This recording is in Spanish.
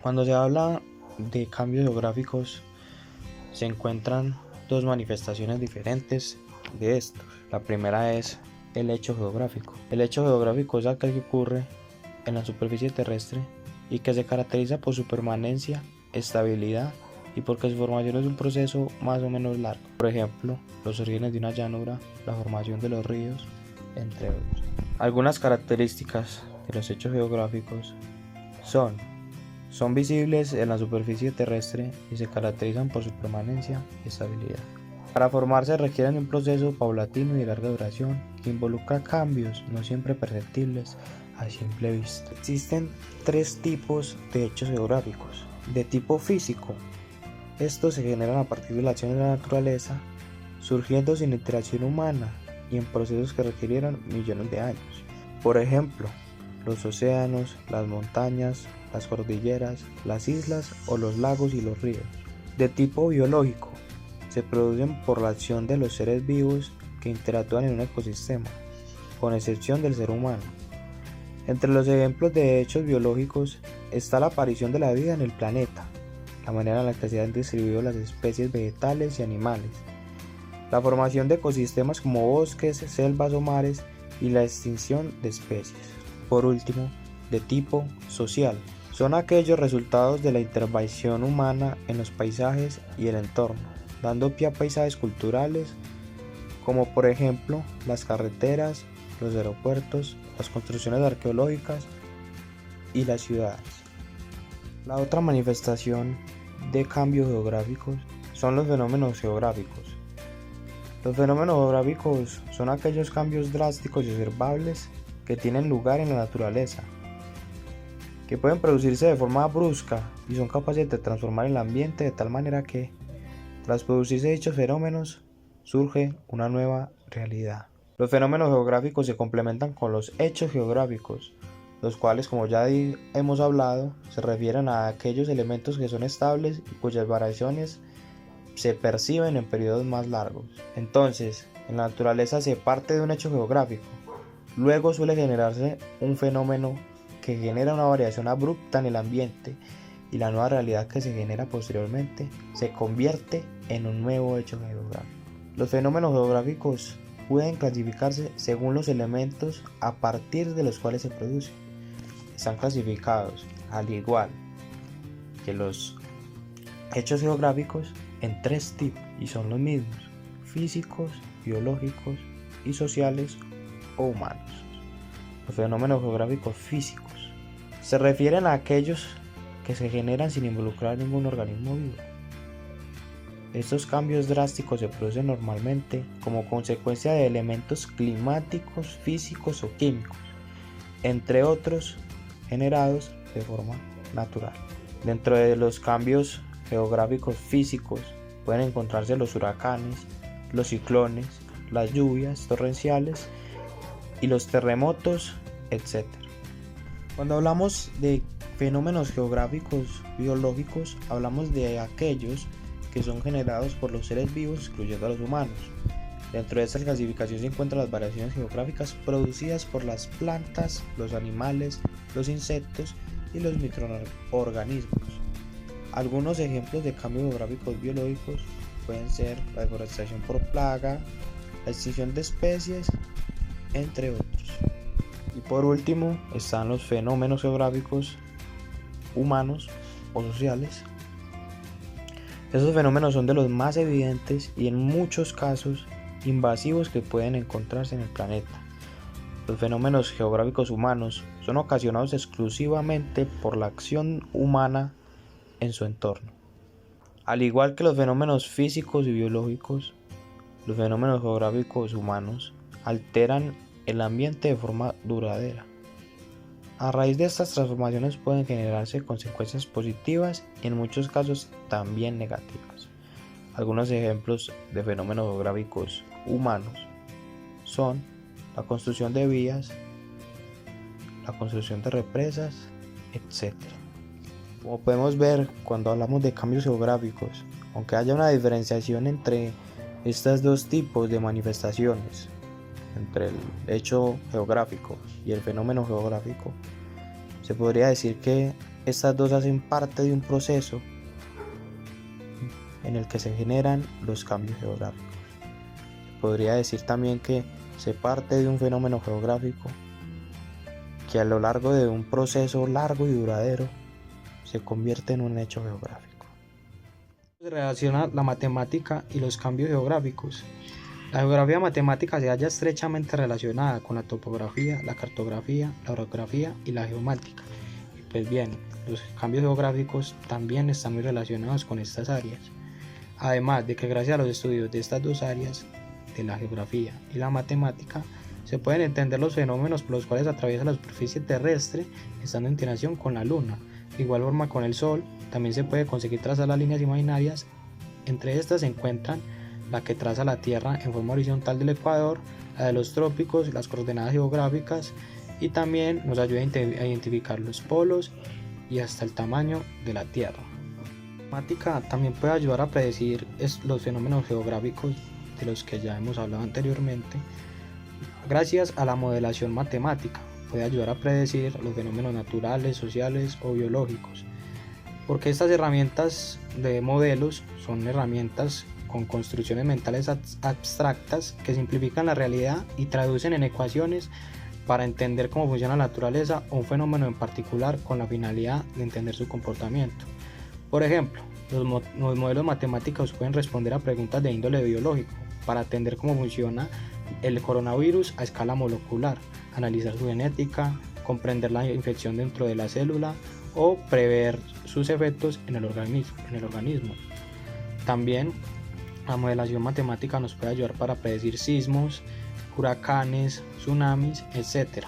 Cuando se habla de cambios geográficos, se encuentran dos manifestaciones diferentes de estos. La primera es el hecho geográfico. El hecho geográfico es aquel que ocurre en la superficie terrestre y que se caracteriza por su permanencia, estabilidad y porque su formación es un proceso más o menos largo. Por ejemplo, los orígenes de una llanura, la formación de los ríos, entre otros. Algunas características de los hechos geográficos son visibles en la superficie terrestre y se caracterizan por su permanencia y estabilidad. Para formarse requieren un proceso paulatino y de larga duración que involucra cambios no siempre perceptibles a simple vista. Existen tres tipos de hechos geográficos. De tipo físico, estos se generan a partir de la acción de la naturaleza, surgiendo sin interacción humana y en procesos que requirieron millones de años. Por ejemplo, los océanos, las montañas, las cordilleras, las islas o los lagos y los ríos. De tipo biológico, se producen por la acción de los seres vivos que interactúan en un ecosistema, con excepción del ser humano. Entre los ejemplos de hechos biológicos está la aparición de la vida en el planeta, la manera en la que se han distribuido las especies vegetales y animales, la formación de ecosistemas como bosques, selvas o mares y la extinción de especies. Por último, de tipo social, son aquellos resultados de la intervención humana en los paisajes y el entorno, dando pie a paisajes culturales como por ejemplo las carreteras, los aeropuertos, las construcciones arqueológicas y las ciudades. La otra manifestación de cambios geográficos son los fenómenos geográficos. Los fenómenos geográficos son aquellos cambios drásticos y observables que tienen lugar en la naturaleza, que pueden producirse de forma brusca y son capaces de transformar el ambiente de tal manera que, tras producirse dichos fenómenos, surge una nueva realidad. Los fenómenos geográficos se complementan con los hechos geográficos, los cuales, como ya hemos hablado, se refieren a aquellos elementos que son estables y cuyas variaciones se perciben en periodos más largos. Entonces, en la naturaleza se parte de un hecho geográfico. Luego suele generarse un fenómeno que genera una variación abrupta en el ambiente y la nueva realidad que se genera posteriormente se convierte en un nuevo hecho geográfico. Los fenómenos geográficos pueden clasificarse según los elementos a partir de los cuales se producen. Están clasificados, al igual que los hechos geográficos, en tres tipos y son los mismos: físicos, biológicos y sociales o humanos. Los fenómenos geográficos físicos se refieren a aquellos que se generan sin involucrar ningún organismo vivo. Estos cambios drásticos se producen normalmente como consecuencia de elementos climáticos, físicos o químicos, entre otros, generados de forma natural. Dentro de los cambios geográficos físicos pueden encontrarse los huracanes, los ciclones, las lluvias torrenciales y los terremotos, etc. Cuando hablamos de fenómenos geográficos biológicos, hablamos de aquellos que son generados por los seres vivos, incluyendo a los humanos. Dentro de esta clasificación se encuentran las variaciones geográficas producidas por las plantas, los animales, los insectos y los microorganismos. Algunos ejemplos de cambios geográficos biológicos pueden ser la deforestación por plaga, la extinción de especies, entre otros. Y por último están los fenómenos geográficos humanos o sociales. Estos fenómenos son de los más evidentes y en muchos casos invasivos que pueden encontrarse en el planeta. Los fenómenos geográficos humanos son ocasionados exclusivamente por la acción humana en su entorno. Al igual que los fenómenos físicos y biológicos, los fenómenos geográficos humanos alteran el ambiente de forma duradera. A raíz de estas transformaciones pueden generarse consecuencias positivas y en muchos casos también negativas. Algunos ejemplos de fenómenos geográficos humanos son la construcción de vías, la construcción de represas, etc. Como podemos ver, cuando hablamos de cambios geográficos, aunque haya una diferenciación entre estos dos tipos de manifestaciones, entre el hecho geográfico y el fenómeno geográfico, se podría decir que Estas dos hacen parte de un proceso en el que se generan los cambios geográficos. Podría decir también que se parte de un fenómeno geográfico que a lo largo de un proceso largo y duradero se convierte en un hecho geográfico. Se relaciona la matemática y los cambios geográficos. La geografía matemática se halla estrechamente relacionada con la topografía, la cartografía, la orografía y la geomática. Y pues bien, los cambios geográficos también están muy relacionados con estas áreas. Además de que gracias a los estudios de estas dos áreas, de la geografía y la matemática, se pueden entender los fenómenos por los cuales atraviesa la superficie terrestre estando en inclinación con la Luna. De igual forma con el Sol también se puede conseguir trazar las líneas imaginarias. Entre estas se encuentran la que traza la Tierra en forma horizontal del ecuador, la de los trópicos, las coordenadas geográficas, y también nos ayuda a identificar los polos y hasta el tamaño de la Tierra. La matemática también puede ayudar a predecir los fenómenos geográficos de los que ya hemos hablado anteriormente. Gracias a la modelación matemática puede ayudar a predecir los fenómenos naturales, sociales o biológicos, porque estas herramientas de modelos son herramientas con construcciones mentales abstractas que simplifican la realidad y traducen en ecuaciones para entender cómo funciona la naturaleza o un fenómeno en particular con la finalidad de entender su comportamiento. Por ejemplo, los modelos matemáticos pueden responder a preguntas de índole biológico para entender cómo funciona el coronavirus a escala molecular, analizar su genética, comprender la infección dentro de la célula o prever sus efectos en el organismo. También la modelación matemática nos puede ayudar para predecir sismos, huracanes, tsunamis, etc.